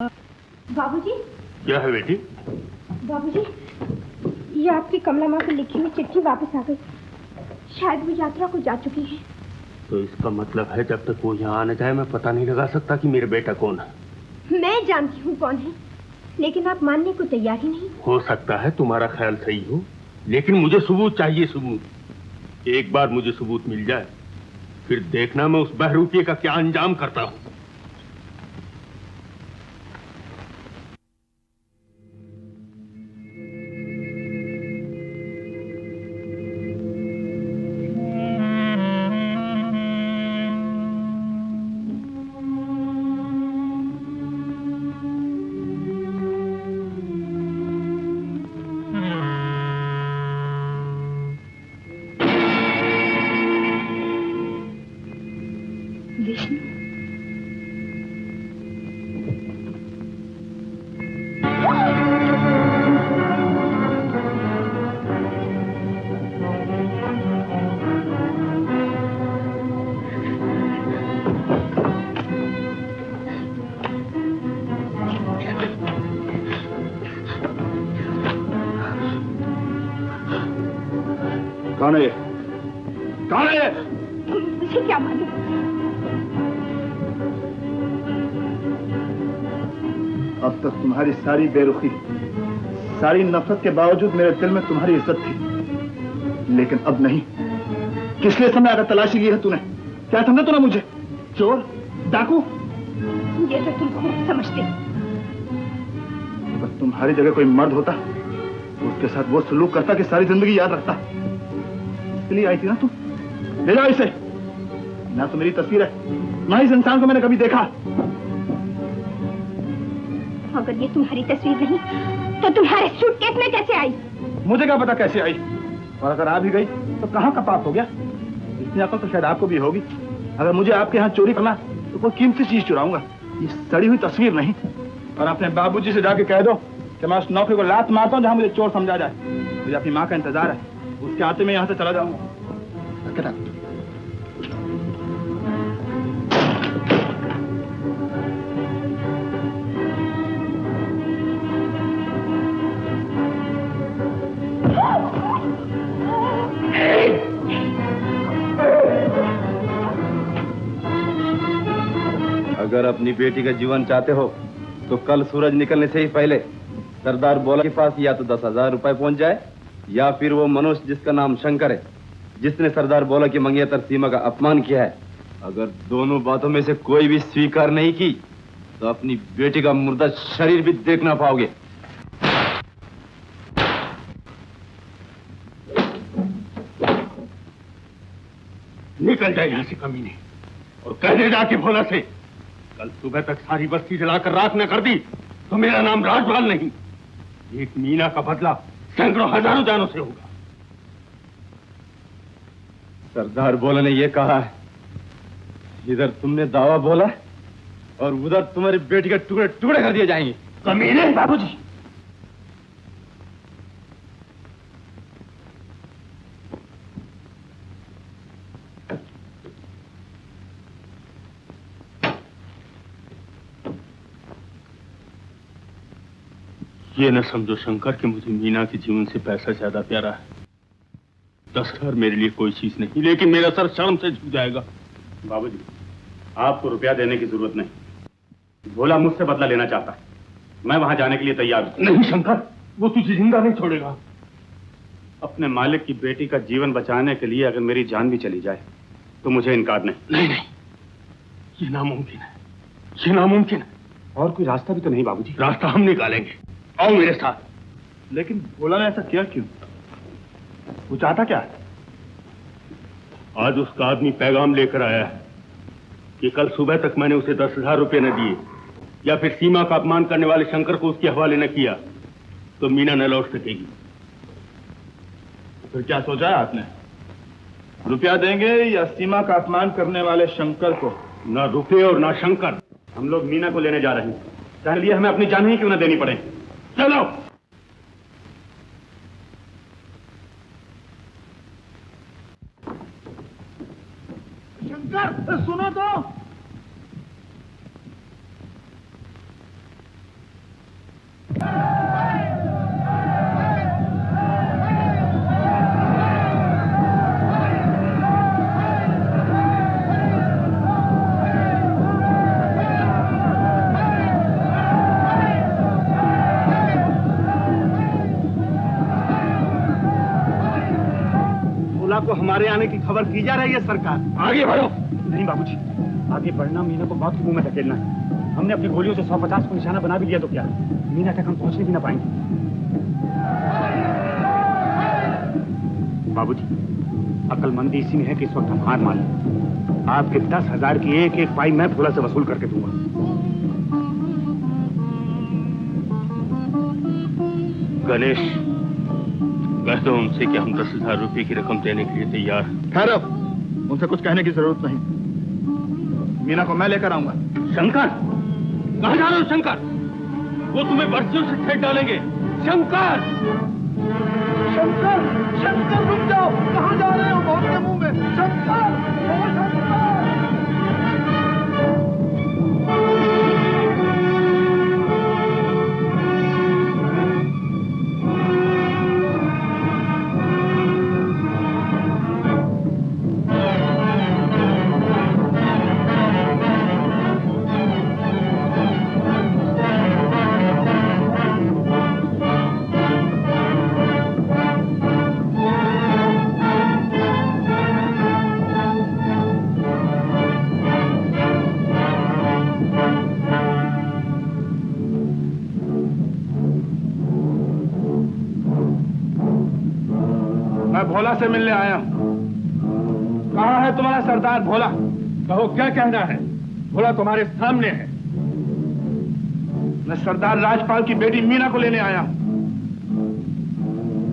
बाबूजी। क्या है बेटी? बाबूजी, ये आपकी कमला माँ की लिखी हुई चिट्ठी वापस आ गई। शायद वो यात्रा को जा चुकी है। तो इसका मतलब है जब तक वो यहाँ आने जाए मैं पता नहीं लगा सकता कि मेरा बेटा कौन है। मैं जानती हूँ कौन है, लेकिन आप मानने को तैयार ही नहीं। हो सकता है तुम्हारा ख्याल सही हो, लेकिन मुझे सबूत चाहिए, सबूत। एक बार मुझे सबूत मिल जाए फिर देखना मैं उस बहरूपिये का क्या अंजाम करता हूँ। कौन है ये? कौन है ये? मुझे क्या मालूम। अब तक तुम्हारी सारी बेरुखी, सारी नफरत के बावजूद मेरे दिल में तुम्हारी इज्जत थी, लेकिन अब नहीं। किस लिए समय आकर तलाशी ली है तूने? क्या समझा तूने मुझे? चोर, डाकू? ये तो तुम खूब समझते। बस तुम्हारी जगह कोई मर्द होता तो उसके साथ वो सलूक करता कि सारी जिंदगी याद रखता। इसके लिए आई थी ना तुम? ले जाओ इसे। ना तो मेरी तस्वीर है, ना इस इंसान को मैंने कभी देखा। अगर ये तुम्हारी तस्वीर नहीं तो तुम्हारे सूटकेस में कैसे आई? मुझे क्या पता कैसे आई, और अगर आ भी गई तो कहाँ का पाप हो गया? इतनी अकल तो शायद आपको भी होगी। अगर मुझे आपके यहाँ चोरी करना तो कोई कीमती चीज चुराऊंगा, ये सड़ी हुई तस्वीर नहीं। और अपने बाबूजी से जाके कह दो कि मैं उस नौकरी को लात मारता हूँ जहाँ मुझे चोर समझा जाए। मुझे अपनी माँ का इंतजार है, उसके आते मैं यहाँ से चला जाऊंगा। अगर अपनी बेटी का जीवन चाहते हो तो कल सूरज निकलने से ही पहले सरदार बोला के पास या तो 10,000 रुपए पहुंच जाए, या फिर वो मनुष्य जिसका नाम शंकर है, जिसने सरदार बोला की मंगेतर सीमा का अपमान किया है, अगर दोनों बातों में से कोई भी स्वीकार नहीं की तो अपनी बेटी का मुर्दा शरीर भी देख ना पाओगे। निकल जाए यहाँ से कमीने, और कहने जाके भोला से कल सुबह तक सारी बस्ती जलाकर राख न कर दी तो मेरा नाम राजपाल नहीं। एक मीना का बदला सैकड़ों हजारों जानों से होगा। सरदार बोला ने ये कहा है, इधर तुमने दावा बोला और उधर तुम्हारी बेटी के टुकड़े टुकड़े कर दिए जाएंगे। कमीने बाबूजी, ये न समझो शंकर कि मुझे मीना के जीवन से पैसा ज्यादा प्यारा है। 10,000 मेरे लिए कोई चीज नहीं, लेकिन मेरा सर शर्म से झुक जाएगा। बाबूजी, आपको रुपया देने की जरूरत नहीं। भोला मुझसे बदला लेना चाहता है, मैं वहां जाने के लिए तैयार हूं। नहीं शंकर, वो तुझे जिंदा नहीं छोड़ेगा। अपने मालिक की बेटी का जीवन बचाने के लिए अगर मेरी जान भी चली जाए तो मुझे इनकार नहीं। नहीं नहीं, ये नामुमकिन है, ये नामुमकिन है। और कोई रास्ता भी तो नहीं बाबूजी? रास्ता हम निकालेंगे, आओ मेरे साथ। लेकिन भोला ने ऐसा किया क्यों? वो चाहता क्या है? आज उसका आदमी पैगाम लेकर आया है कि कल सुबह तक मैंने उसे 10,000 रुपए न दिए या फिर सीमा का अपमान करने वाले शंकर को उसके हवाले न किया तो मीना न लौट सकेगी। फिर क्या सोचा है आपने? रुपया देंगे या सीमा का अपमान करने वाले शंकर को? ना रुपये और ना शंकर। हम लोग मीना को लेने जा रहे हैं, चाहे लिए हमें अपनी जान ही क्यों न देनी पड़े। चलो। शंकर, सुनो तो। आपको हमारे आने की खबर की जा रही है सरकार। आगे बढ़ो। नहीं बाबूजी, आगे बढ़ना मीना को मौत के मुंह में धकेलना है। हमने अपनी गोलियों से 150 को निशाना बना भी लिया तो क्या, मीना तक हम पहुंचने भी ना पाएंगे। बाबूजी, अक्लमंदी इसी में है कि इस वक्त हम हार मान लें। आपके 10,000 की एक एक पाई मैं भोला से वसूल करके दूंगा। गणेश, कह दो उनसे कि हम 10,000 रुपए की रकम देने के लिए तैयार हैं। ठहरो, उनसे कुछ कहने की जरूरत नहीं। मीना को मैं लेकर आऊंगा। शंकर, कहाँ जा रहे हो शंकर? वो तुम्हें बरसियों से छेड़ डालेंगे। शंकर, शंकर, शंकर रुक जाओ, कहाँ जा रहे हो? बहुत के मुंह में। शंकर, ओ शंकर। भोला से मिलने आया हूं। कहाँ है तुम्हारा सरदार भोला? कहो क्या कहना है? भोला तुम्हारे सामने है। मैं सरदार राजपाल की बेटी मीना को लेने आया हूं।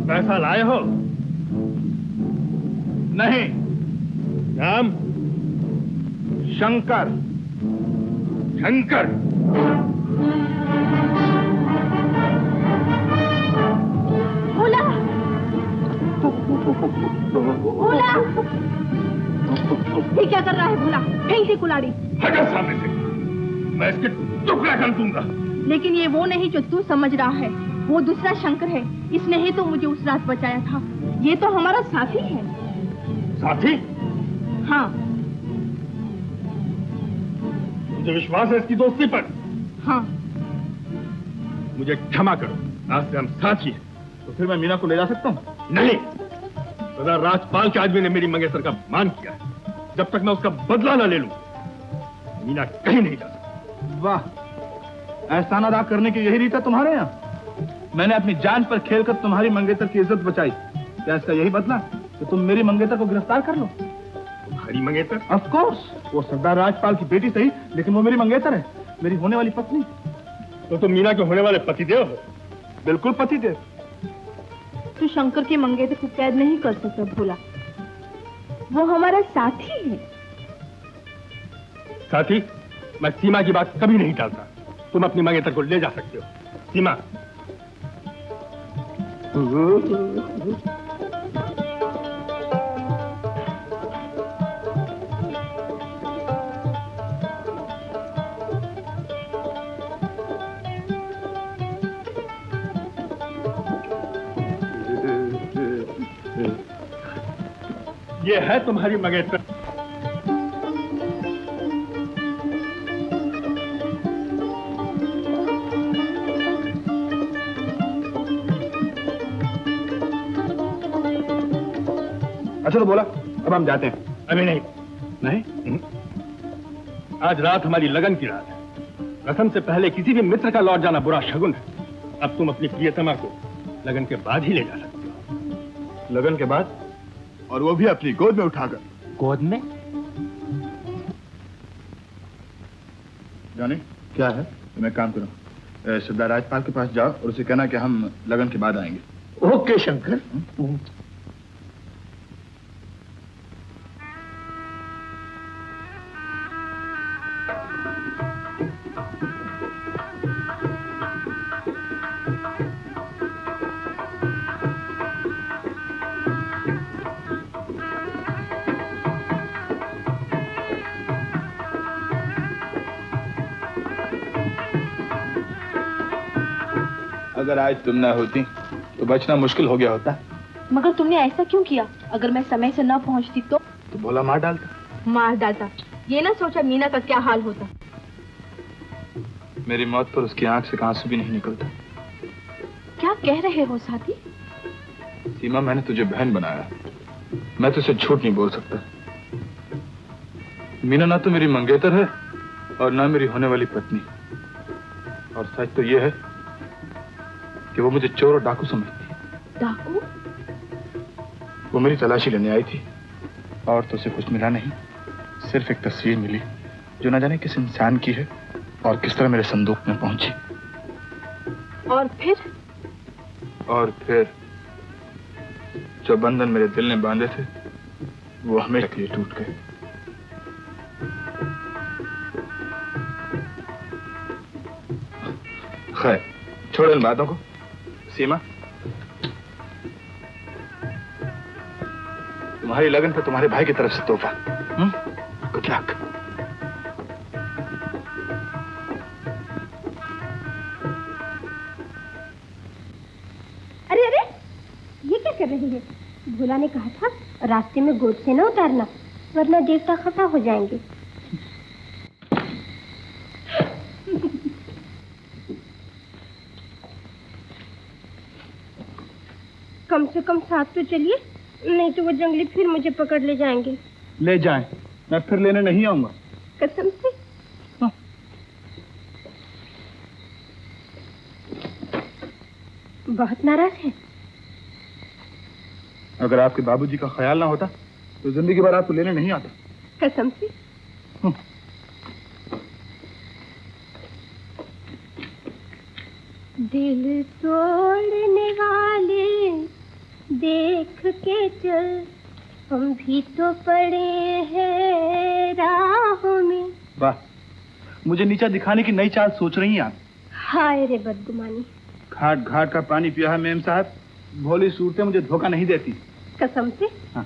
पैसा लाए हो? नहीं। नाम? शंकर। शंकर, भोला, ये क्या कर रहा है भोला? फेंक दे कुल्हाड़ी। हटा सामने से, मैं इसके टुकड़ा कर दूंगा। लेकिन ये वो नहीं जो तू समझ रहा है, वो दूसरा शंकर है। इसने ही तो मुझे उस रात बचाया था। ये तो हमारा साथी है। साथी? हाँ। मुझे विश्वास है इसकी दोस्ती पर। हाँ। मुझे क्षमा करो, आज से हम साथी हैं। तो फिर मैं मीना को ले जा सकता हूँ? नहीं, सरदार राजपाल के आदमी ने मेरी मंगेतर का मान किया है। जब तक मैं उसका बदला ना ले लूं, मीना कहीं नहीं जा सकती। वाह, एहसान अदा करने की यही रीत है तुम्हारे यहाँ? मैंने अपनी जान पर खेलकर तुम्हारी मंगेतर की इज्जत बचाई, क्या इसका यही बदला कि तुम मेरी मंगेतर को गिरफ्तार कर लो? तुम्हारी मंगेतर? ऑफ कोर्स, वो सरदार राजपाल की बेटी सही, लेकिन वो मेरी मंगेतर है, मेरी होने वाली पत्नी। तो तुम मीना के होने वाले पतिदेव हो? बिल्कुल पतिदेव। तू शंकर के मंगेतर को कैद नहीं कर सकता भोला, वो हमारा साथी है। साथी? मैं सीमा की बात कभी नहीं टालता। तुम अपनी मंगेतर को ले जा सकते हो। सीमा, ये है तुम्हारी मंगेतर। अच्छा तो बोला, अब हम जाते हैं। अभी नहीं। नहीं? आज रात हमारी लगन की रात है। रस्म से पहले किसी भी मित्र का लौट जाना बुरा शगुन है। अब तुम अपनी प्रियतमा को लगन के बाद ही ले जा सकते हो। लगन के बाद? और वो भी अपनी गोद में उठाकर? गोद में? जाने क्या है, तुम एक काम करो, सरदार राजपाल के पास जाओ और उसे कहना कि हम लगन के बाद आएंगे। ओके शंकर। अगर आज तुम ना होती तो बचना मुश्किल हो गया होता। मगर तुमने ऐसा क्यों किया? अगर मैं समय से न पहुंचती तो भोला मार डालता। मार डालता। ये ना सोचा मीना का क्या हाल होता। मेरी मौत पर उसकी आंख से आंसू भी नहीं निकलता। क्या कह रहे हो साथी? सीमा, मैंने तुझे बहन बनाया, मैं तो इसे झूठ नहीं बोल सकता। मीना ना तो मेरी मंगेतर है और ना मेरी होने वाली पत्नी। और सच तो यह है कि वो मुझे चोर और डाकू समझती है। डाकू? वो मेरी तलाशी लेने आई थी और तो उसे कुछ मिला नहीं, सिर्फ एक तस्वीर मिली जो न जाने किस इंसान की है और किस तरह मेरे संदूक में पहुंची। और फिर जो बंधन मेरे दिल ने बांधे थे वो हमेशा के लिए टूट गए। खैर, छोड़ो इन बातों को। सीमा, तुम्हारी लगन पर तुम्हारे भाई की तरफ से तोहफा। Good luck. अरे अरे, ये क्या कर रही है? भोला ने कहा था रास्ते में गोद से न उतारना, वरना देवता खफा हो जाएंगे। कम से कम साथ तो चलिए, नहीं तो वो जंगली फिर मुझे पकड़ ले जाएंगे। ले जाएं, मैं फिर लेने नहीं आऊंगा। कसम से? हाँ। बहुत नाराज है। अगर आपके बाबूजी का ख्याल ना होता तो जिंदगी भर आपको लेने नहीं आता। कसम से? दिल तोड़ने वाले देख के चल, हम भी तो पड़े हैं राहों में। वाह, मुझे नीचा दिखाने की नई चाल सोच रही हैं आप। हाय रे बदगुमानी। घाट घाट का पानी पिया है मेम साहब, भोली सूरतें मुझे धोखा नहीं देती। कसम से? हाँ।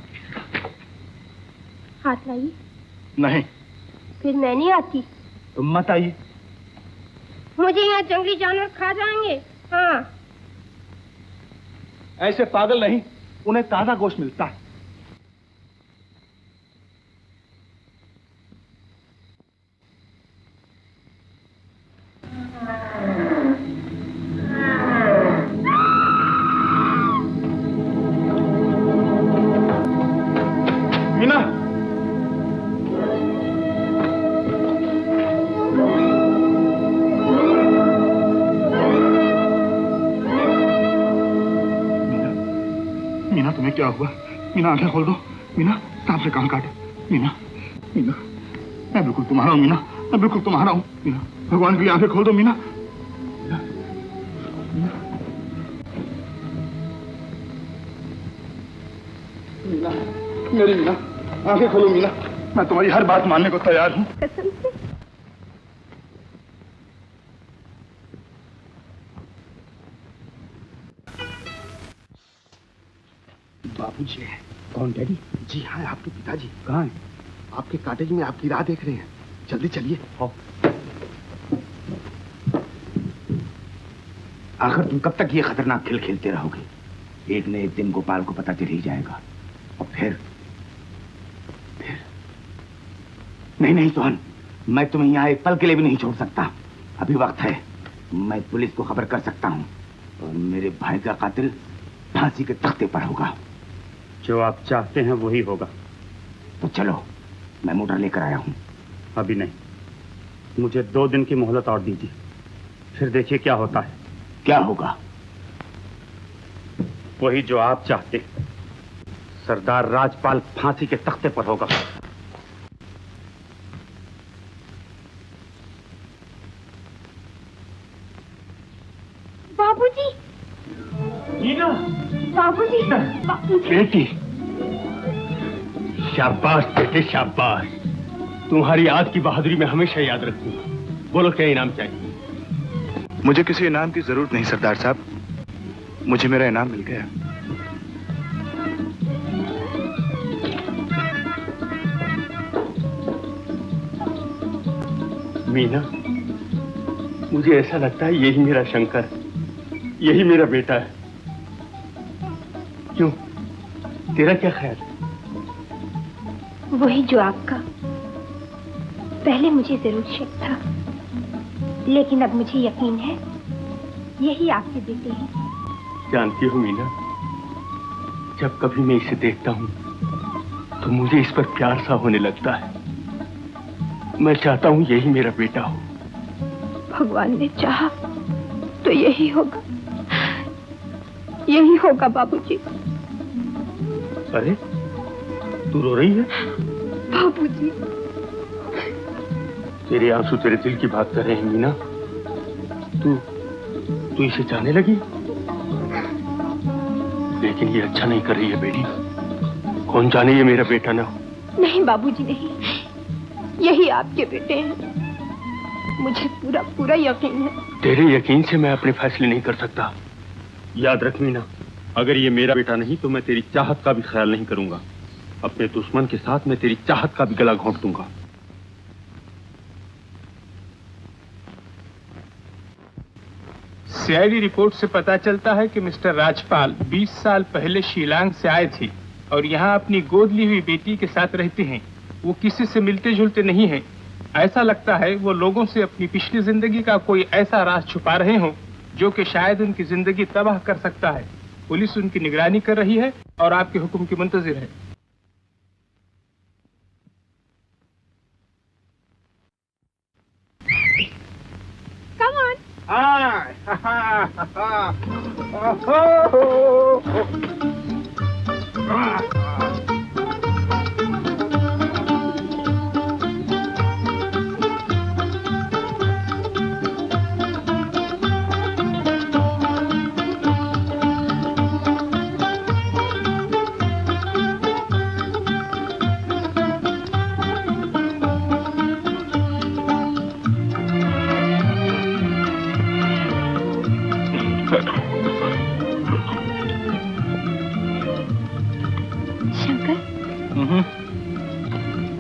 हाथ लाइए। नहीं। फिर मैं नहीं आती। तुम मत आइए। मुझे यहाँ जंगली जानवर खा जाएंगे। हाँ। ऐसे पागल नहीं, उन्हें ताजा गोश्त मिलता है। मीना, मीना तुम्हें क्या हुआ? मीना आंखें खोल दो। मीना, सांप से कान काटे। मीना, मीना, मैं बिल्कुल तुम्हारा हूँ। मीना, मैं बिल्कुल तुम्हारा हूँ। मीना, भगवान के लिए आंखें खोल दो। मीना, मीना, मेरी मीना, आंखें खोलो। मीना, मैं तुम्हारी हर बात मानने को तैयार हूँ। कसम से? बाबूजी है। कौन डैडी? जी हाँ, आपके पिताजी। कहाँ हैं? आपके कॉटेज में आपकी राह देख रहे हैं। जल्दी चलिए। आखिर तुम कब तक ये खतरनाक खेल खेलते रहोगे? एक न एक दिन गोपाल को पता चल ही जाएगा और फिर नहीं सोहन, मैं तुम्हें यहाँ एक पल के लिए भी नहीं छोड़ सकता। अभी वक्त है, मैं पुलिस को खबर कर सकता हूँ और मेरे भाई का कातिल फांसी के तख्ते पर होगा। जो आप चाहते हैं वही होगा। तो चलो, मैं मोटर लेकर आया हूँ। अभी नहीं, मुझे 2 दिन की मोहलत और दीजिए, फिर देखिए क्या होता है। क्या होगा? वही जो आप चाहते हैं। सरदार राजपाल फांसी के तख्ते पर होगा। बाबूजी, बाबूजी, बेटी, शाबाश बेटे, शाबाश। तुम्हारी आज की बहादुरी में हमेशा याद रखूंगा। बोलो क्या इनाम चाहिए? मुझे किसी इनाम की जरूरत नहीं सरदार साहब, मुझे मेरा इनाम मिल गया। मीना, मुझे ऐसा लगता है यही मेरा शंकर, यही मेरा बेटा है। क्यों, तेरा क्या ख्याल है? वही जो आपका। पहले मुझे जरूर शक था, लेकिन अब मुझे यकीन है यही आपके बेटे हैं। जानती हो मीना, जब कभी मैं इसे देखता हूँ तो मुझे इस पर प्यार सा होने लगता है। मैं चाहता हूं यही मेरा बेटा हो। भगवान ने चाहा तो यही होगा, यही होगा बाबूजी। अरे तू रो रही है? बाबूजी, तेरे आंसू तेरे दिल की बात कर रहे हैं मीना। तू इसे चाहने लगी, लेकिन ये अच्छा नहीं कर रही है बेटी। कौन जाने ये मेरा बेटा ना हो। नहीं बाबूजी नहीं, यही आपके बेटे हैं। मुझे पूरा पूरा यकीन है। तेरे यकीन से मैं अपने फैसले नहीं कर सकता। याद रख मीना, अगर ये मेरा बेटा नहीं तो मैं तेरी चाहत का भी ख्याल नहीं करूंगा। अपने दुश्मन के साथ मैं तेरी चाहत का भी गला घोंट दूंगा। सीआईडी रिपोर्ट से पता चलता है कि मिस्टर राजपाल 20 साल पहले शिलांग से आए थे और यहाँ अपनी गोद ली हुई बेटी के साथ रहते हैं। वो किसी से मिलते जुलते नहीं हैं। ऐसा लगता है वो लोगों से अपनी पिछली जिंदगी का कोई ऐसा राज छुपा रहे हों जो कि शायद उनकी जिंदगी तबाह कर सकता है। पुलिस उनकी निगरानी कर रही है और आपके हुक्म की मुंतजिर है। Come on.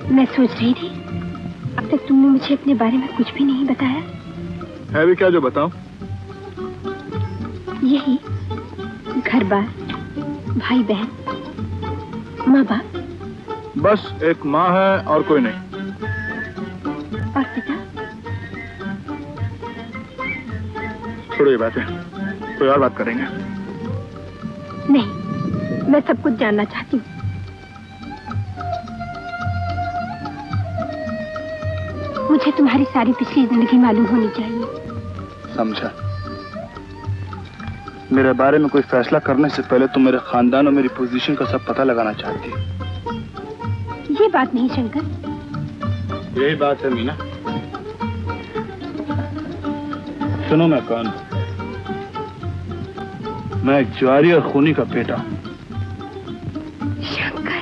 मैं सोच रही थी, अब तक तुमने मुझे अपने बारे में कुछ भी नहीं बताया। है भी क्या जो बताऊं? यही घर बार, भाई बहन, माँ बाप। बस एक माँ है और कोई नहीं। और पिता? छोड़ो ये बातें, कोई और बात करेंगे। नहीं, मैं सब कुछ जानना चाहती हूँ। मुझे तुम्हारी सारी पिछली जिंदगी मालूम होनी चाहिए। समझा। मेरे बारे में कोई फैसला करने से पहले तुम मेरे खानदान और मेरी पोजीशन का सब पता लगाना चाहती हो। ये बात नहीं शंकर। यही बात है मीना। सुनो मैं कौन हूं। मैं एक ज्वारी और खूनी का बेटा हूं। शंकर।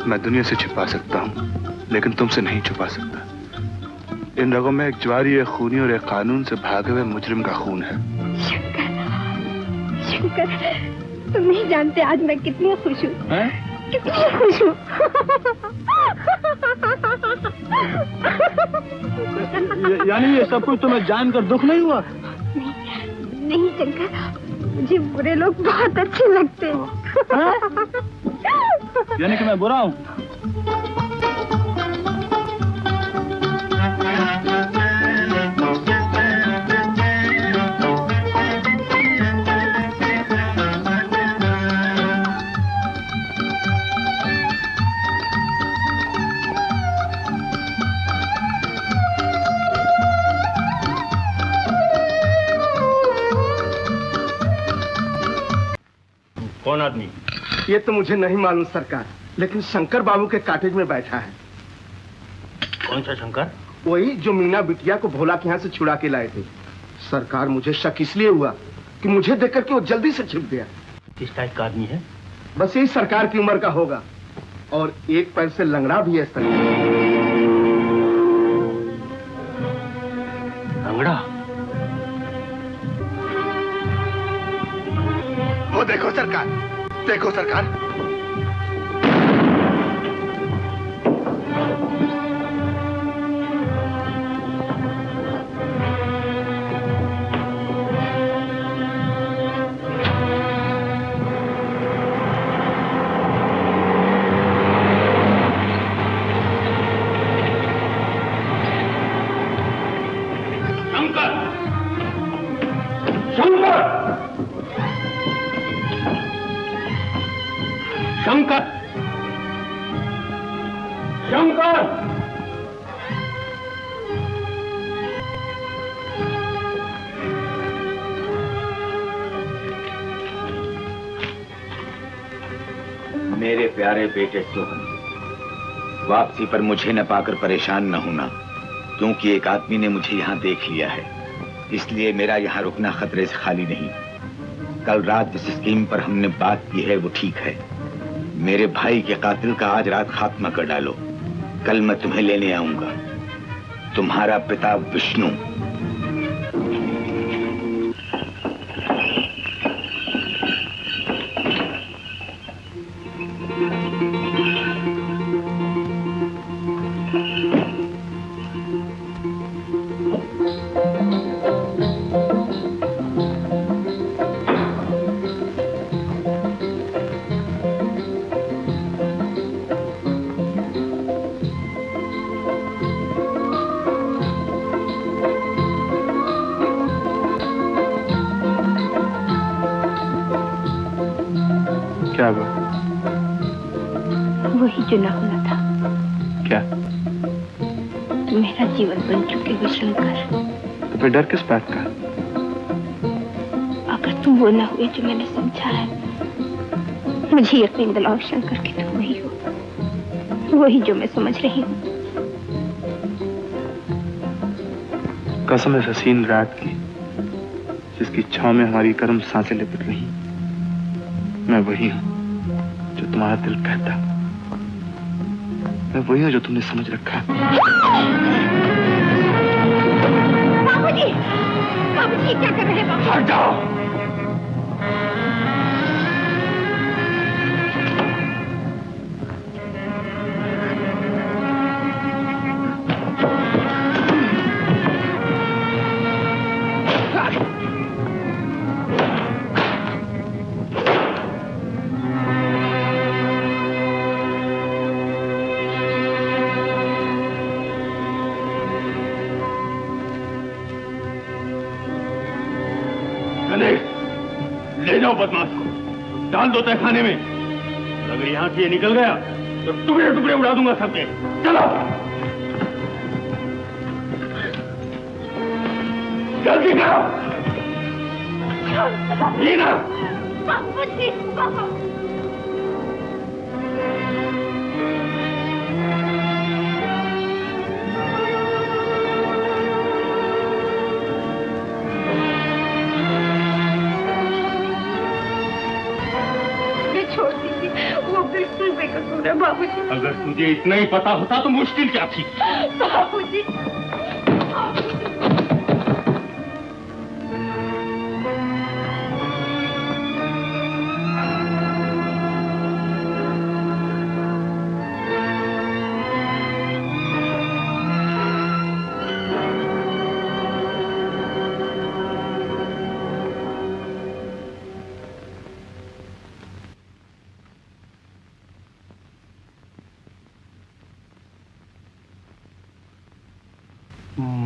मैं दुनिया से छिपा सकता हूं लेकिन तुमसे नहीं छुपा सकता। इन रगों में एक ज्वारी, एक खूनी और एक कानून से भागे हुए मुजरिम का खून है। शंकर, शंकर, तुम नहीं जानते आज मैं कितनी खुश हूँ। कितनी खुश हूँ। यानी ये सब कुछ तुम्हें जानकर दुख नहीं हुआ? नहीं शंकर, मुझे बुरे लोग बहुत अच्छे लगते हैं। यानी कि मैं बुरा हूँ? कौन आदमी? ये तो मुझे नहीं मालूम सरकार, लेकिन शंकर बाबू के कॉटेज में बैठा है। कौन सा शंकर? वही जो मीना बिटिया को भोला के यहाँ से छुड़ा के लाए थे। सरकार मुझे शक इसलिए हुआ कि मुझे देखकर के वो जल्दी से छिप गया। किस टाइप का आदमी है? बस यही सरकार की उम्र का होगा और एक पैर से लंगड़ा भी है। लंगड़ा? वो देखो सरकार, देखो सरकार। शंकर! मेरे प्यारे बेटे सोहन, वापसी पर मुझे न पाकर परेशान न होना, क्योंकि एक आदमी ने मुझे यहाँ देख लिया है, इसलिए मेरा यहाँ रुकना खतरे से खाली नहीं। कल रात जिस स्कीम पर हमने बात की है वो ठीक है। मेरे भाई के कातिल का आज रात खात्मा कर डालो, कल मैं तुम्हें लेने आऊंगा। तुम्हारा पिता विष्णु। वही जो न होना था। क्या? मेरा जीवन बन चुके हुए शंकर। तो फिर डर किस बात का? अगर तुम वो न हुए जो मैंने समझा है, मुझे यकीन दिलाओ शंकर कि तुम वही हो, वही जो मैं समझ रही हूँ। कसम है हसीन रात की, जिसकी छांव में हमारी गर्म सांसें लिपट रही। मैं वही हूँ जो तुम्हारा दिल कहता, मैं वही हूँ जो तुमने समझ रखा। बाबूजी, बाबूजी क्या कर रहे हैं? बाबूजी हट जाओ। ले जाओ बदमाश को, डाल दो तहखाने में। अगर यहाँ से ये निकल गया तो टुकड़े टुकड़े उड़ा दूंगा सबके। चलो जल्दी करो। लीना, वो बिल्कुल बेकसूर है बाबूजी। अगर तुझे इतना ही पता होता तो मुश्किल क्या थी? बाबूजी